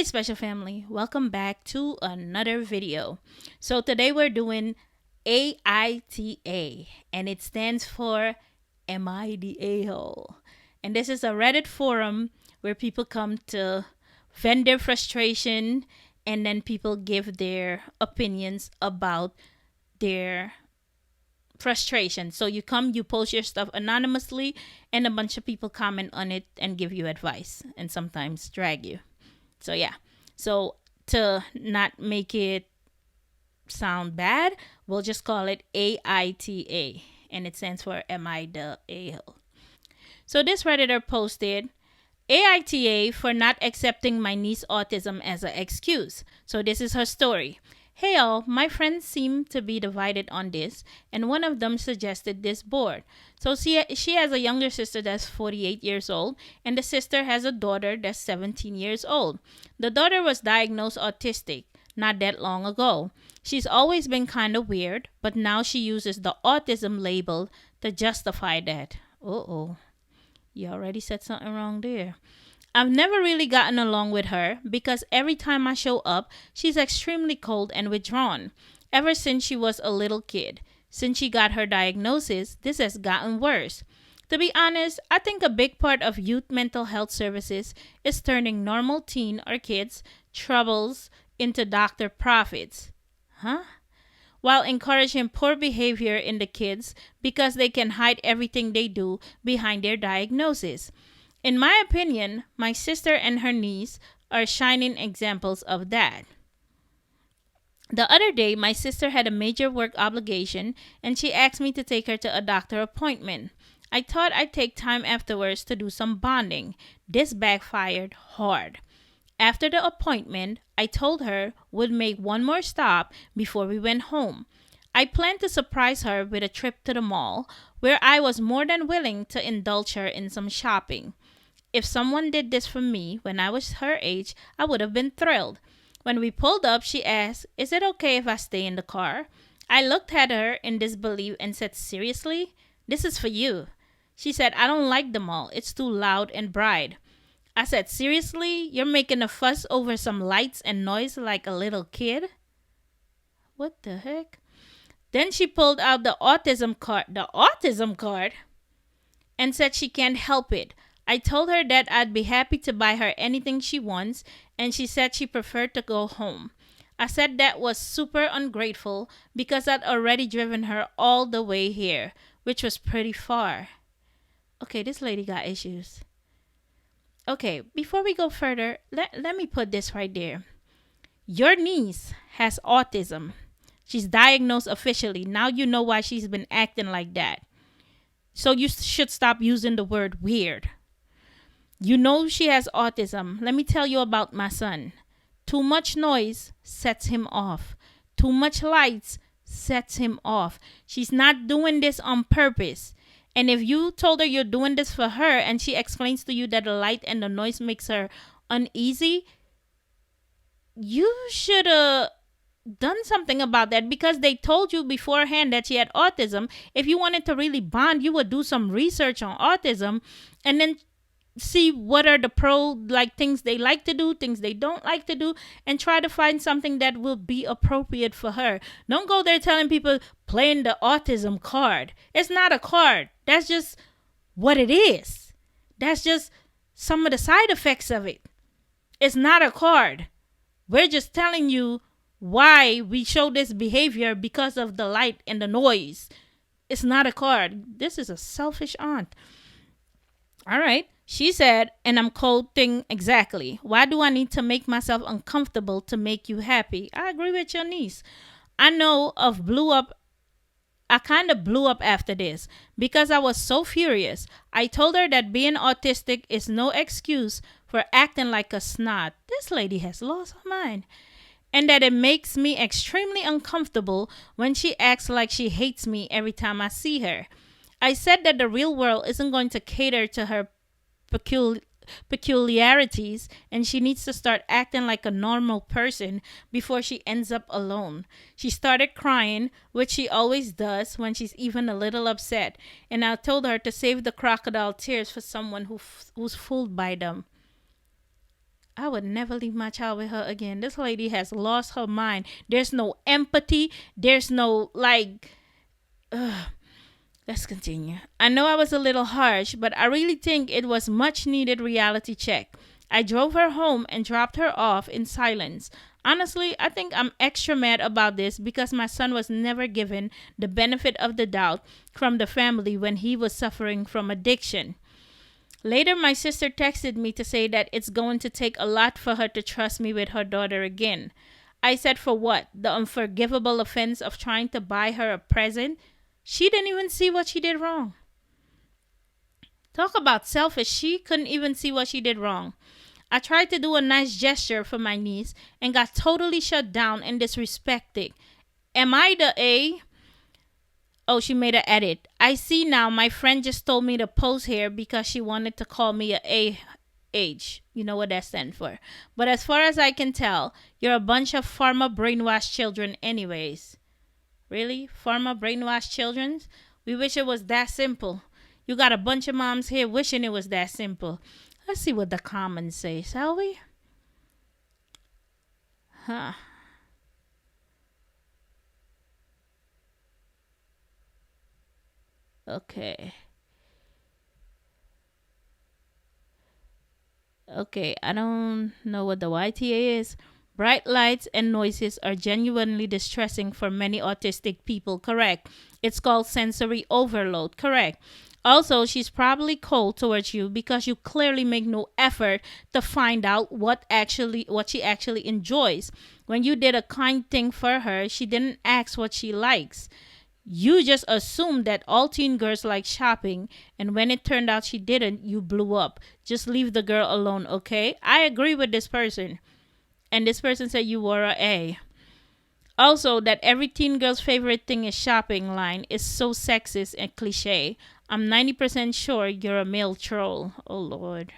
special family, welcome back to another video. So today we're doing AITA, and it stands for Am I the A-hole? And this is a Reddit forum where people come to vent their frustration, and then people give their opinions about their frustration. So you post your stuff anonymously, and a bunch of people comment on it and give you advice and sometimes drag you. So yeah. So to not make it sound bad, we'll just call it AITA, and it stands for Am I the A-hole? So this Redditor posted, AITA for not accepting my niece's autism as an excuse. So this is her story. Hey all, my friends seem to be divided on this, and one of them suggested this board. So she has a younger sister that's 48 years old, and the sister has a daughter that's 17 years old. The daughter was diagnosed autistic not that long ago. She's always been kind of weird, but now she uses the autism label to justify that. Uh-oh. You already said something wrong there. I've never really gotten along with her because every time I show up, she's extremely cold and withdrawn. Ever since she was a little kid. Since she got her diagnosis, this has gotten worse. To be honest, I think a big part of youth mental health services is turning normal teen or kids' troubles into doctor profits. Huh? While encouraging poor behavior in the kids because they can hide everything they do behind their diagnosis. In my opinion, my sister and her niece are shining examples of that. The other day, my sister had a major work obligation and she asked me to take her to a doctor appointment. I thought I'd take time afterwards to do some bonding. This backfired hard. After the appointment, I told her we'd make one more stop before we went home. I planned to surprise her with a trip to the mall, where I was more than willing to indulge her in some shopping. If someone did this for me when I was her age, I would have been thrilled. When we pulled up, she asked, "Is it okay if I stay in the car?" I looked at her in disbelief and said, "Seriously? This is for you." She said, "I don't like the mall. It's too loud and bright." I said, "Seriously? You're making a fuss over some lights and noise like a little kid?" What the heck? Then she pulled out the autism card, and said she can't help it. I told her that I'd be happy to buy her anything she wants, and she said she preferred to go home. I said that was super ungrateful because I'd already driven her all the way here, which was pretty far. Okay, this lady got issues. Okay, before we go further, let me put this right there. Your niece has autism. She's diagnosed officially. Now you know why she's been acting like that. So you should stop using the word weird. You know she has autism. Let me tell you about my son. Too much noise sets him off. Too much lights sets him off. She's not doing this on purpose. And if you told her you're doing this for her and she explains to you that the light and the noise makes her uneasy, you should have done something about that because they told you beforehand that she had autism. If you wanted to really bond, you would do some research on autism and then see what are the things they like to do, things they don't like to do, and try to find something that will be appropriate for her. Don't go there telling people playing the autism card. It's not a card. That's just what it is. That's just some of the side effects of it. It's not a card. We're just telling you why we show this behavior because of the light and the noise. It's not a card. This is a selfish aunt. All right. She said, and I'm quoting exactly, "Why do I need to make myself uncomfortable to make you happy?" I agree with your niece. I kind of blew up after this because I was so furious. I told her that being autistic is no excuse for acting like a snot. This lady has lost her mind. And that it makes me extremely uncomfortable when she acts like she hates me every time I see her. I said that the real world isn't going to cater to her peculiarities, and she needs to start acting like a normal person before she ends up alone. She started crying, which she always does when she's even a little upset, and I told her to save the crocodile tears for someone who's fooled by them. I would never leave my child with her again. This lady has lost her mind. There's no empathy. There's no like. Let's continue. I know I was a little harsh, but I really think it was much needed reality check. I drove her home and dropped her off in silence. Honestly, I think I'm extra mad about this because my son was never given the benefit of the doubt from the family when he was suffering from addiction. Later, my sister texted me to say that it's going to take a lot for her to trust me with her daughter again. I said, for what? The unforgivable offense of trying to buy her a present? She didn't even see what she did wrong. Talk about selfish. She couldn't even see what she did wrong. I tried to do a nice gesture for my niece and got totally shut down and disrespected. Am I the A? Oh, she made an edit. I see now. My friend just told me to post here because she wanted to call me a age. You know what that stands for. But as far as I can tell, you're a bunch of pharma brainwashed children anyways. Really? Pharma brainwashed children? We wish it was that simple. You got a bunch of moms here wishing it was that simple. Let's see what the comments say, shall we? Huh. Okay. Okay, I don't know what the YTA is. Bright lights and noises are genuinely distressing for many autistic people. Correct. It's called sensory overload. Correct. Also, she's probably cold towards you because you clearly make no effort to find out what she actually enjoys. When you did a kind thing for her, she didn't ask what she likes. You just assumed that all teen girls like shopping, and when it turned out she didn't, you blew up. Just leave the girl alone, okay? I agree with this person. And this person said you were a A. Also, that every teen girl's favorite thing is shopping line is so sexist and cliche. I'm 90% sure you're a male troll. Oh, Lord.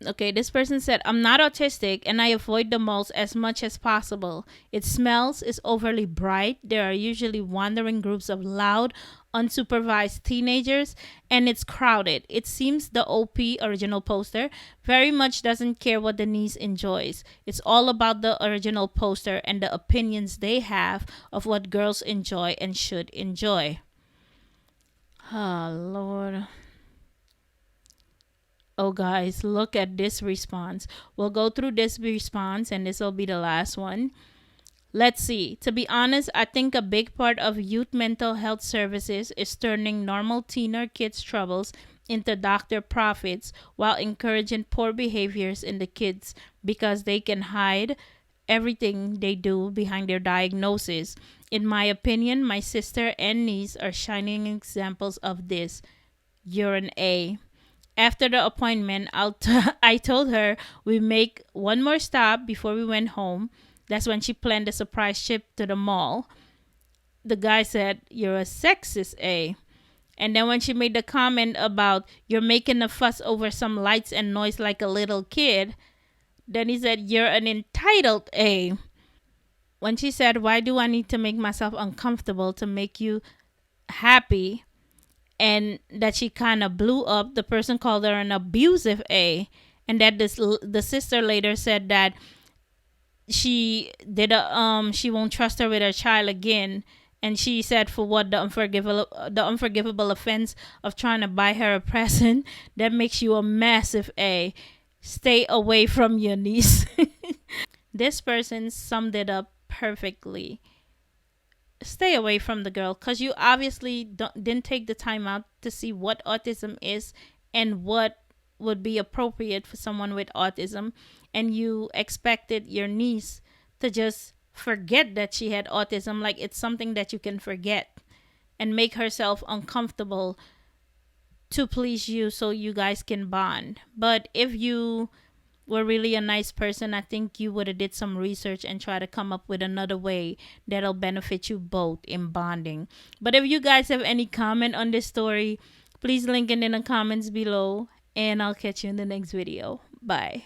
Okay, this person said, I'm not autistic and I avoid the malls as much as possible. It smells, is overly bright. There are usually wandering groups of loud, unsupervised teenagers, and it's crowded. It seems the OP, original poster, very much doesn't care what the niece enjoys. It's all about the original poster and the opinions they have of what girls enjoy and should enjoy. Oh, Lord. Oh, guys, look at this response. We'll go through this response, and this will be the last one. Let's see. To be honest, I think a big part of youth mental health services is turning normal teen or kids' troubles into doctor profits while encouraging poor behaviors in the kids because they can hide everything they do behind their diagnosis. In my opinion, my sister and niece are shining examples of this. You're an A. After the appointment, I told her we make one more stop before we went home. That's when she planned a surprise trip to the mall. The guy said, you're a sexist, A. And then when she made the comment about you're making a fuss over some lights and noise like a little kid, then he said, you're an entitled, A. When she said, why do I need to make myself uncomfortable to make you happy? And that she kind of blew up, the person called her an abusive A. And that the sister later said that she won't trust her with her child again. And she said, for what? The unforgivable offense of trying to buy her a present. That makes you a massive A. Stay away from your niece. This person summed it up perfectly. Stay away from the girl because you obviously didn't take the time out to see what autism is and what would be appropriate for someone with autism, and you expected your niece to just forget that she had autism like it's something that you can forget and make herself uncomfortable to please you so you guys can bond. But if you were really a nice person, I think you would have did some research and try to come up with another way that'll benefit you both in bonding. But if you guys have any comment on this story, please link it in the comments below, and I'll catch you in the next video. Bye.